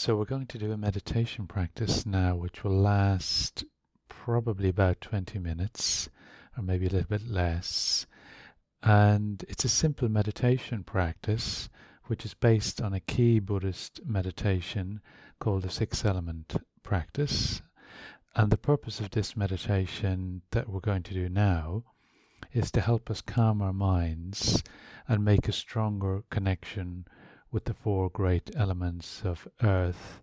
So we're going to do a meditation practice now, which will last probably about 20 minutes or maybe a little bit less. And it's a simple meditation practice, which is based on a key Buddhist meditation called the Six Element practice. And the purpose of this meditation that we're going to do now is to help us calm our minds and make a stronger connection with the four great elements of earth,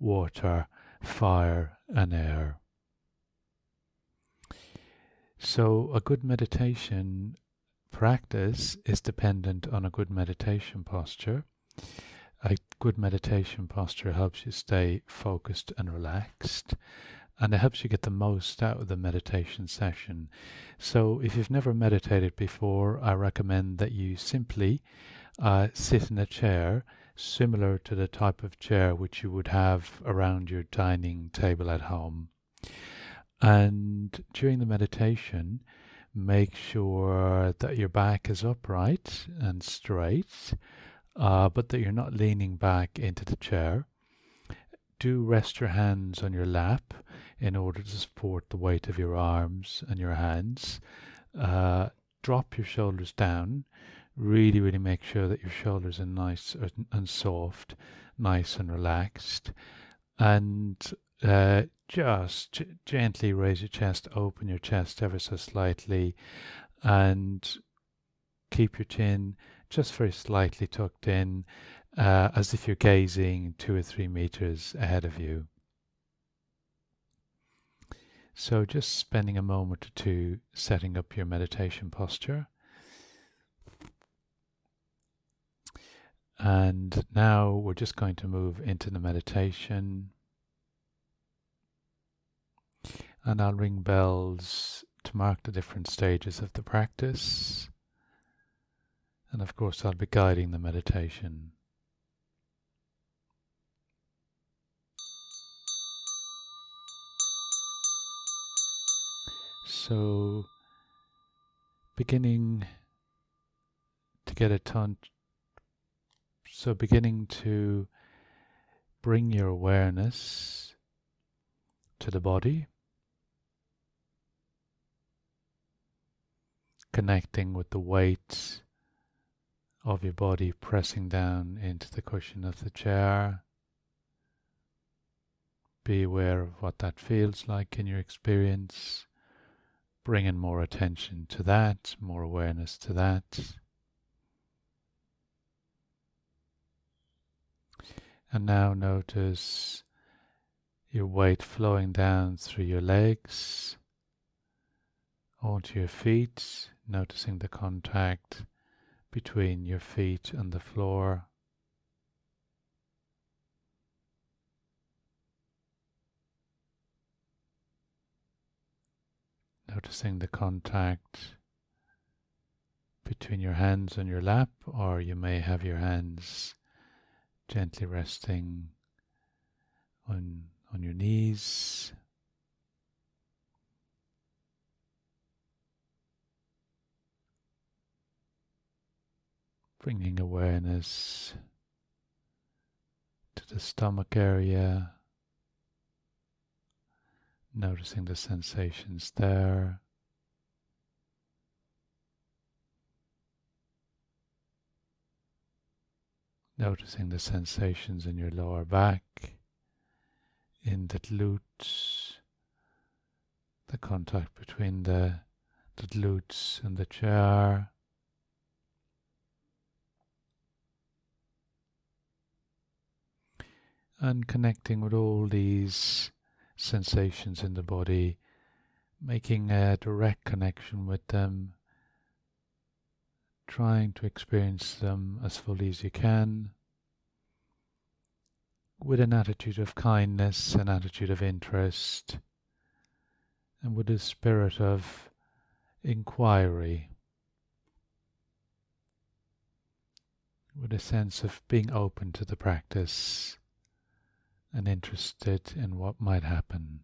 water, fire, and air. So a good meditation practice is dependent on a good meditation posture. A good meditation posture helps you stay focused and relaxed, and it helps you get the most out of the meditation session. So if you've never meditated before, I recommend that you simply sit in a chair similar to the type of chair which you would have around your dining table at home. And during the meditation, make sure that your back is upright and straight, but that you're not leaning back into the chair. Do rest your hands on your lap in order to support the weight of your arms and your hands. Drop your shoulders down. Really make sure that your shoulders are nice and soft, nice and relaxed. And just gently raise your chest, open your chest ever so slightly, and keep your chin just very slightly tucked in, as if you're gazing 2 or 3 meters ahead of you. So just spending a moment or two setting up your meditation posture. And now we're just going to move into the meditation. And I'll ring bells to mark the different stages of the practice. And of course I'll be guiding the meditation. So beginning to bring your awareness to the body, connecting with the weight of your body pressing down into the cushion of the chair. Be aware of what that feels like in your experience. Bringing more attention to that, more awareness to that. And now notice your weight flowing down through your legs, onto your feet, noticing the contact between your feet and the floor. Noticing the contact between your hands on your lap, or you may have your hands gently resting on your knees. Bringing awareness to the stomach area, noticing the sensations there. Noticing the sensations in your lower back, in the glutes, the contact between the glutes and the chair. And connecting with all these sensations in the body, making a direct connection with them, trying to experience them as fully as you can, with an attitude of kindness, an attitude of interest, and with a spirit of inquiry, with a sense of being open to the practice and interested in what might happen.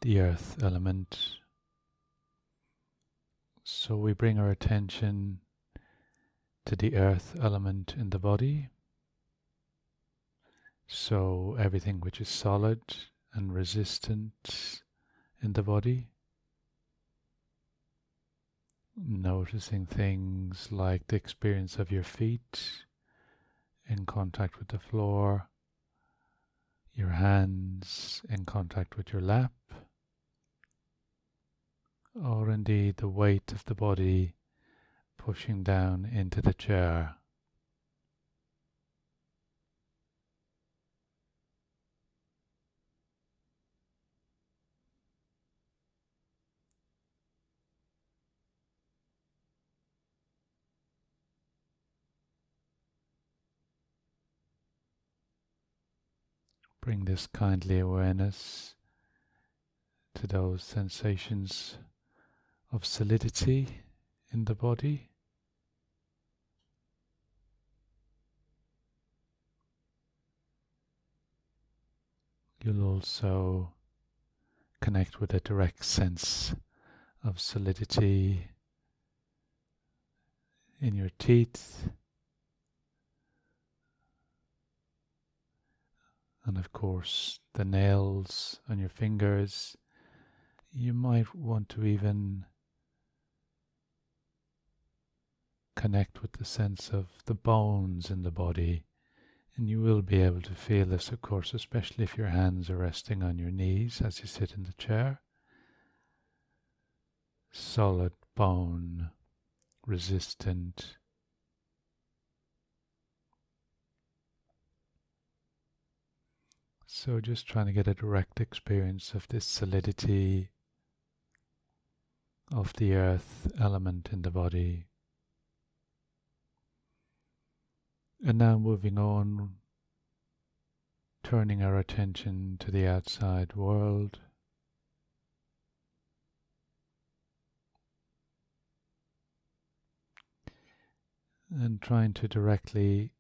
the earth element. So we bring our attention to the earth element in the body. So everything which is solid and resistant in the body. Noticing things like the experience of your feet in contact with the floor, your hands in contact with your lap, or indeed the weight of the body pushing down into the chair. Bring this kindly awareness to those sensations of solidity in the body. You'll also connect with a direct sense of solidity in your teeth, and of course the nails on your fingers. You might want to even connect with the sense of the bones in the body, and you will be able to feel this, of course, especially if your hands are resting on your knees as you sit in the chair. Solid bone, resistant. So just trying to get a direct experience of this solidity of the earth element in the body. And now moving on, turning our attention to the outside world. And trying to directly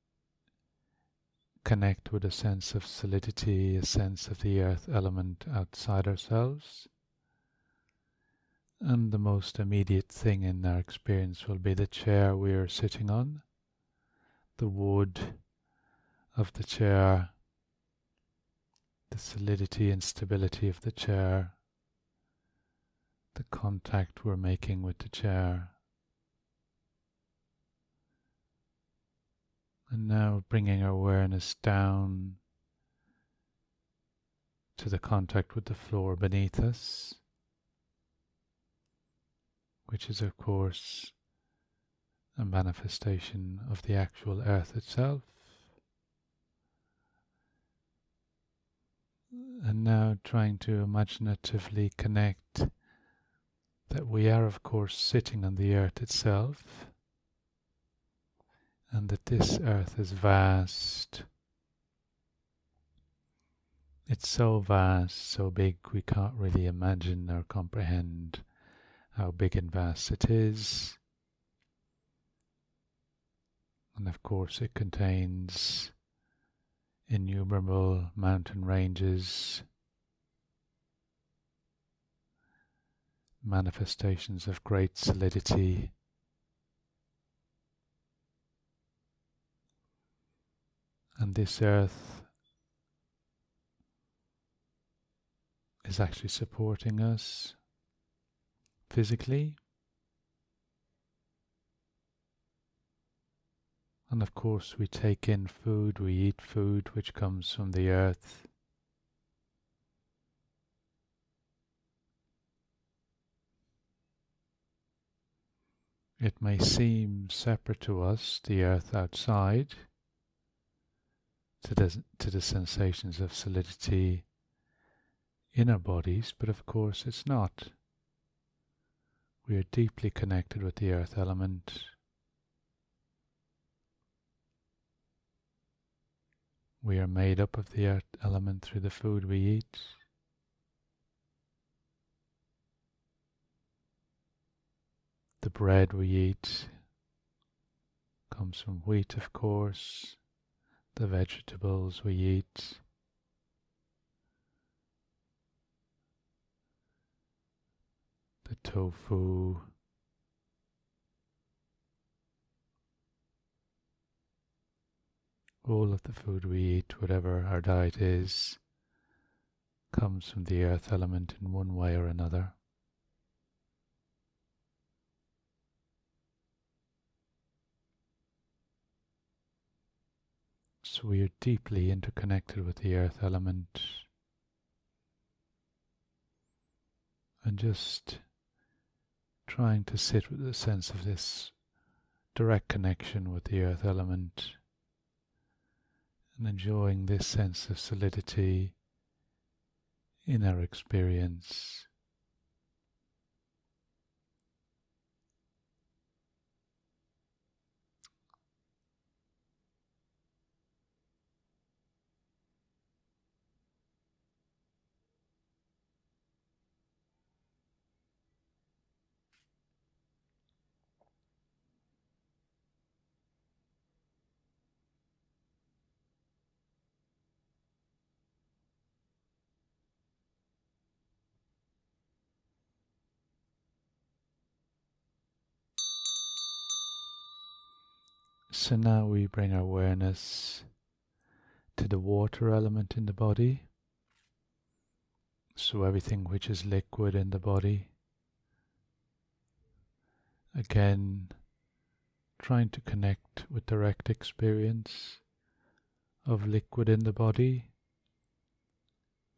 connect with a sense of solidity, a sense of the earth element outside ourselves. And the most immediate thing in our experience will be the chair we are sitting on, the wood of the chair, the solidity and stability of the chair, the contact we're making with the chair. And now bringing our awareness down to the contact with the floor beneath us, which is of course a manifestation of the actual earth itself. And now trying to imaginatively connect that we are of course sitting on the earth itself, and that this earth is vast. It's so vast, so big, we can't really imagine or comprehend how big and vast it is. And of course it contains innumerable mountain ranges, manifestations of great solidity, and this earth is actually supporting us physically. And of course we take in food, we eat food which comes from the earth. It may seem separate to us, the earth outside, to the sensations of solidity in our bodies, but of course it's not. We are deeply connected with the earth element. We are made up of the earth element through the food we eat. The bread we eat comes from wheat, of course. The vegetables we eat tofu, all of the food we eat, whatever our diet is, comes from the earth element in one way or another. So we are deeply interconnected with the earth element, and just trying to sit with the sense of this direct connection with the earth element and enjoying this sense of solidity in our experience. So now we bring our awareness to the water element in the body. So everything which is liquid in the body. Again, trying to connect with direct experience of liquid in the body.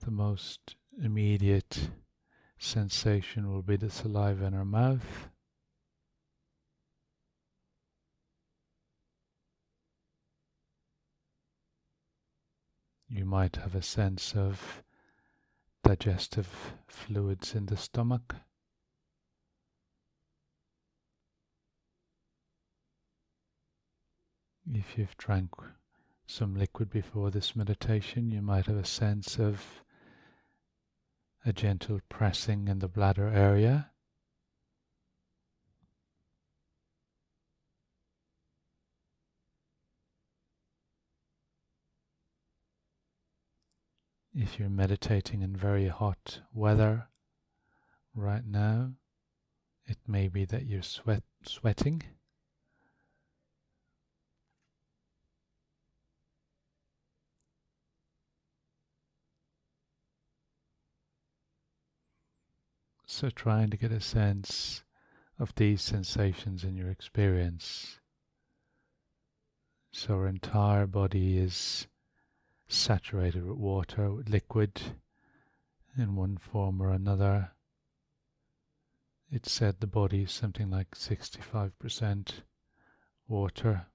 The most immediate sensation will be the saliva in our mouth. You might have a sense of digestive fluids in the stomach. If you've drank some liquid before this meditation, you might have a sense of a gentle pressing in the bladder area. If you're meditating in very hot weather right now, it may be that you're sweating. So trying to get a sense of these sensations in your experience. So our entire body is saturated with water, with liquid in one form or another. It's said the body is something like 65% water.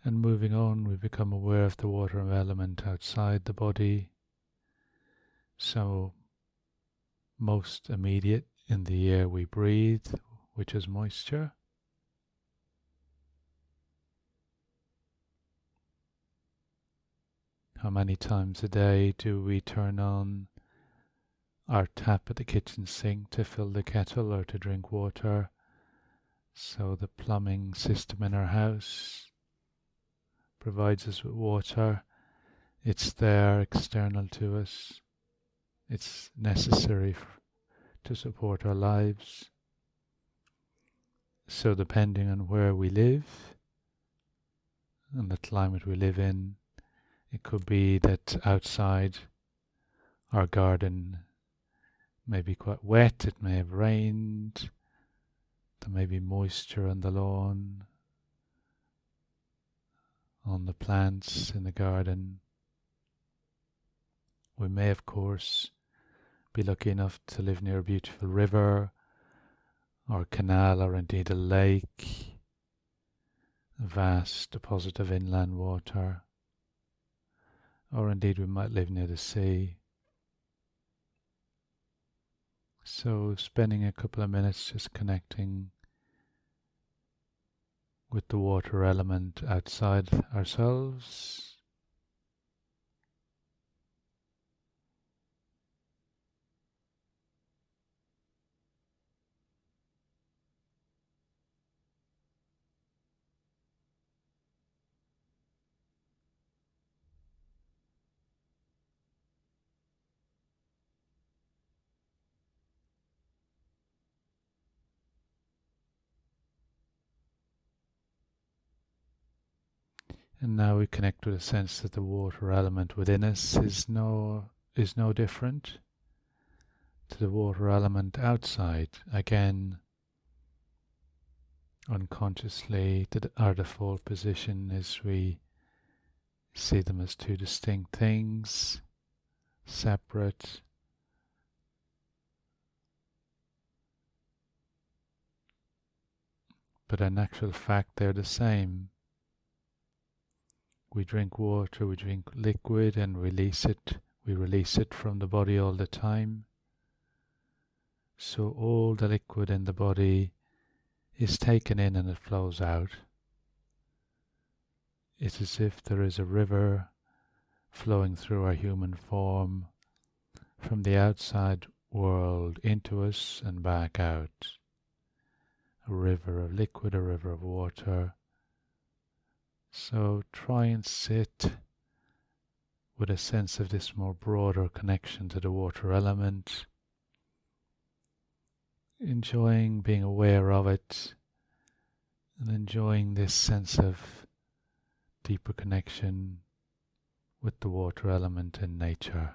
And moving on, we become aware of the water element outside the body. So most immediate in the air we breathe, which is moisture. How many times a day do we turn on our tap at the kitchen sink to fill the kettle or to drink water? So the plumbing system in our house provides us with water. It's there, external to us. It's necessary to support our lives. So depending on where we live and the climate we live in, it could be that outside our garden may be quite wet, it may have rained, there may be moisture on the lawn, on the plants in the garden. We may, of course, be lucky enough to live near a beautiful river or canal or indeed a lake, a vast deposit of inland water, or indeed we might live near the sea. So spending a couple of minutes just connecting with the water element outside ourselves. And now we connect with a sense that the water element within us is no different to the water element outside. Again, unconsciously, our default position is we see them as two distinct things, separate. But in actual fact, they're the same. We drink water, we drink liquid and release it. We release it from the body all the time. So all the liquid in the body is taken in and it flows out. It's as if there is a river flowing through our human form from the outside world into us and back out. A river of liquid, a river of water. So try and sit with a sense of this more broader connection to the water element, enjoying being aware of it and enjoying this sense of deeper connection with the water element in nature.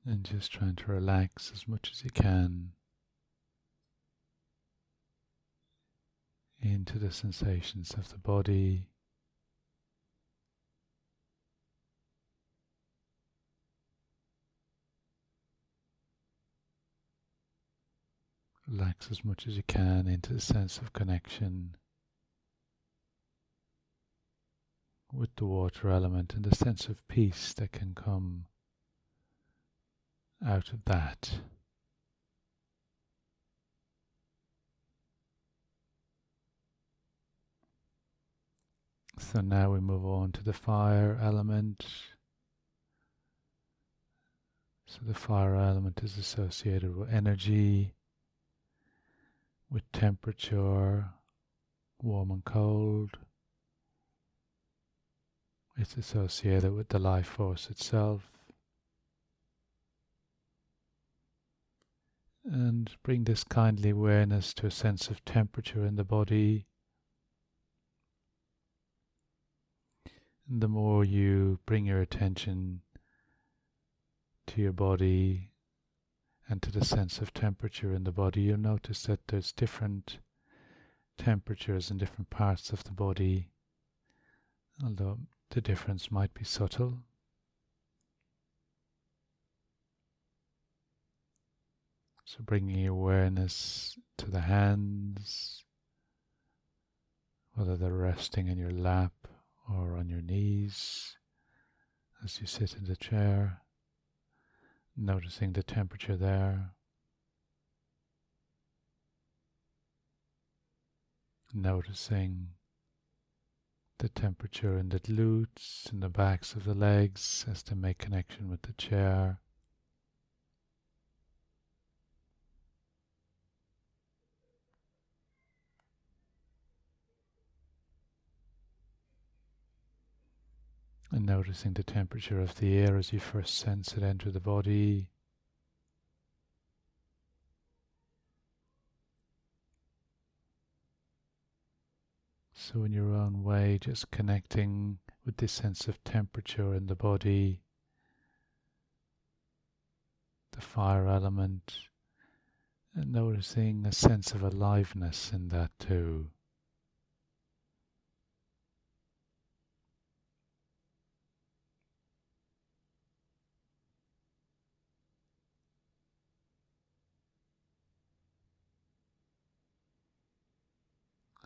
And just trying to relax as much as you can into the sensations of the body. Relax as much as you can into the sense of connection with the water element and the sense of peace that can come out of that. So now we move on to the fire element. So the fire element is associated with energy, with temperature, warm and cold. It's associated with the life force itself. And bring this kindly awareness to a sense of temperature in the body. And the more you bring your attention to your body and to the sense of temperature in the body, you'll notice that there's different temperatures in different parts of the body, although the difference might be subtle. So bringing your awareness to the hands, whether they're resting in your lap or on your knees as you sit in the chair, noticing the temperature there. Noticing the temperature in the glutes and the backs of the legs as they make connection with the chair. And noticing the temperature of the air as you first sense it enter the body. So in your own way, just connecting with this sense of temperature in the body, the fire element, and noticing a sense of aliveness in that too.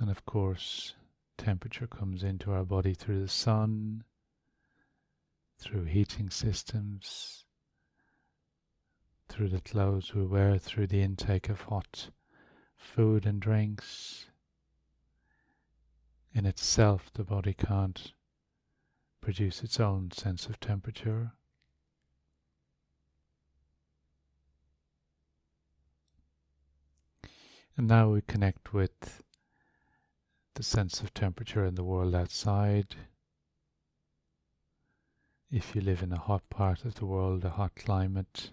And of course, temperature comes into our body through the sun, through heating systems, through the clothes we wear, through the intake of hot food and drinks. In itself, the body can't produce its own sense of temperature. And now we connect with the sense of temperature in the world outside. If you live in a hot part of the world, a hot climate,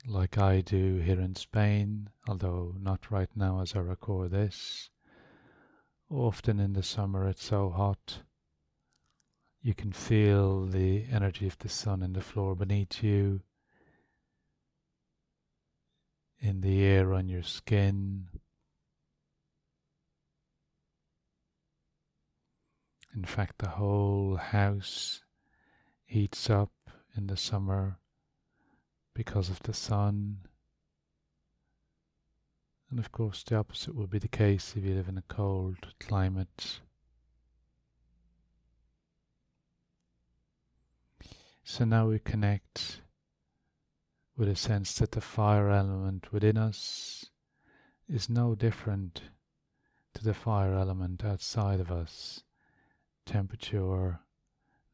like I do here in Spain, although not right now as I record this, often in the summer it's so hot you can feel the energy of the sun in the floor beneath you, in the air on your skin. In fact, the whole house heats up in the summer because of the sun. And of course, the opposite will be the case if you live in a cold climate. So now we connect with a sense that the fire element within us is no different to the fire element outside of us. Temperature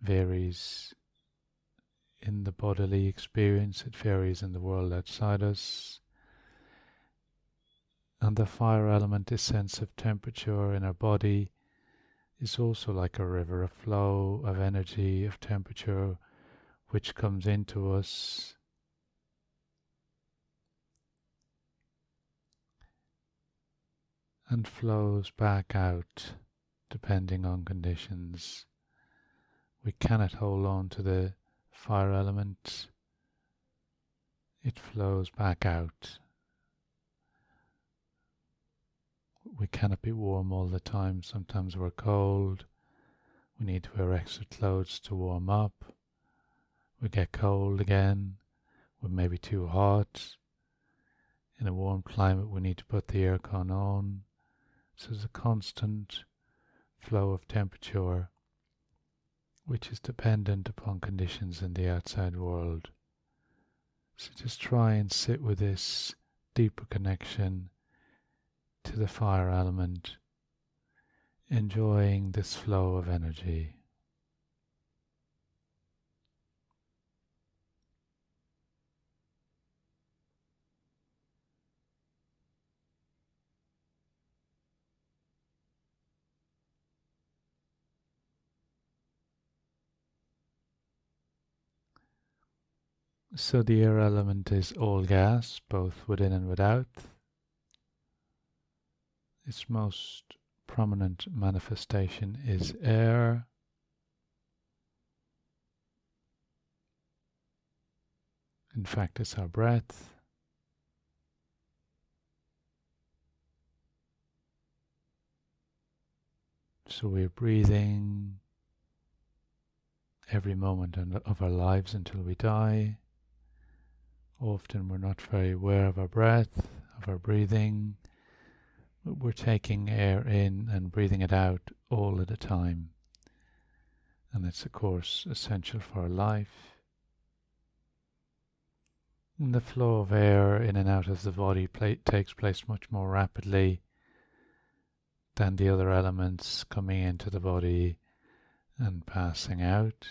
varies in the bodily experience, it varies in the world outside us. And the fire element, this sense of temperature in our body, is also like a river, a flow of energy, of temperature, which comes into us and flows back out depending on conditions. We cannot hold on to the fire element. It flows back out. We cannot be warm all the time. Sometimes we're cold. We need to wear extra clothes to warm up. We get cold again. We may be too hot. In a warm climate we need to put the aircon on. So there's a constant flow of temperature which is dependent upon conditions in the outside world. So just try and sit with this deeper connection to the fire element, enjoying this flow of energy. So the air element is all gas, both within and without. Its most prominent manifestation is air. In fact, it's our breath. So we're breathing every moment of our lives until we die. Often we're not very aware of our breath, of our breathing, but we're taking air in and breathing it out all at a time. And it's, of course, essential for our life. And the flow of air in and out of the body takes place much more rapidly than the other elements coming into the body and passing out.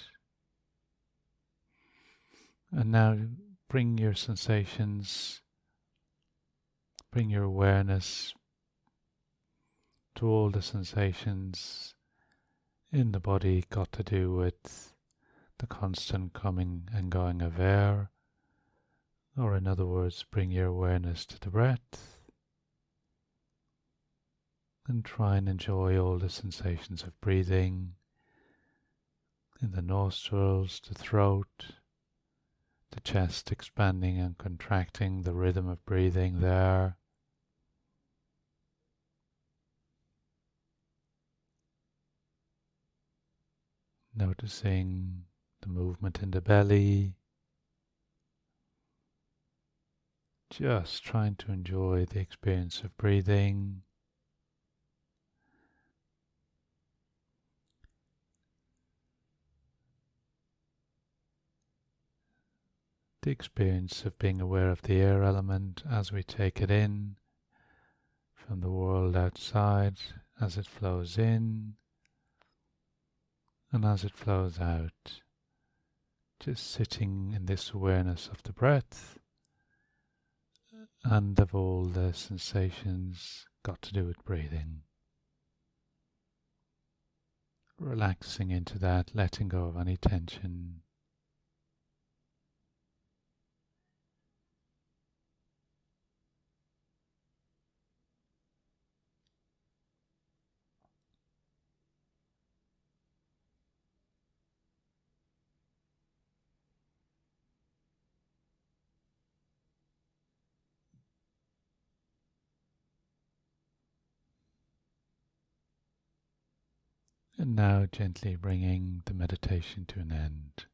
And now bring your sensations, bring your awareness to all the sensations in the body got to do with the constant coming and going of air, or in other words, bring your awareness to the breath and try and enjoy all the sensations of breathing in the nostrils, the throat, the chest expanding and contracting, the rhythm of breathing there. Noticing the movement in the belly. Just trying to enjoy the experience of breathing. The experience of being aware of the air element as we take it in from the world outside, as it flows in and as it flows out. Just sitting in this awareness of the breath and of all the sensations got to do with breathing. Relaxing into that, letting go of any tension. And now gently bringing the meditation to an end.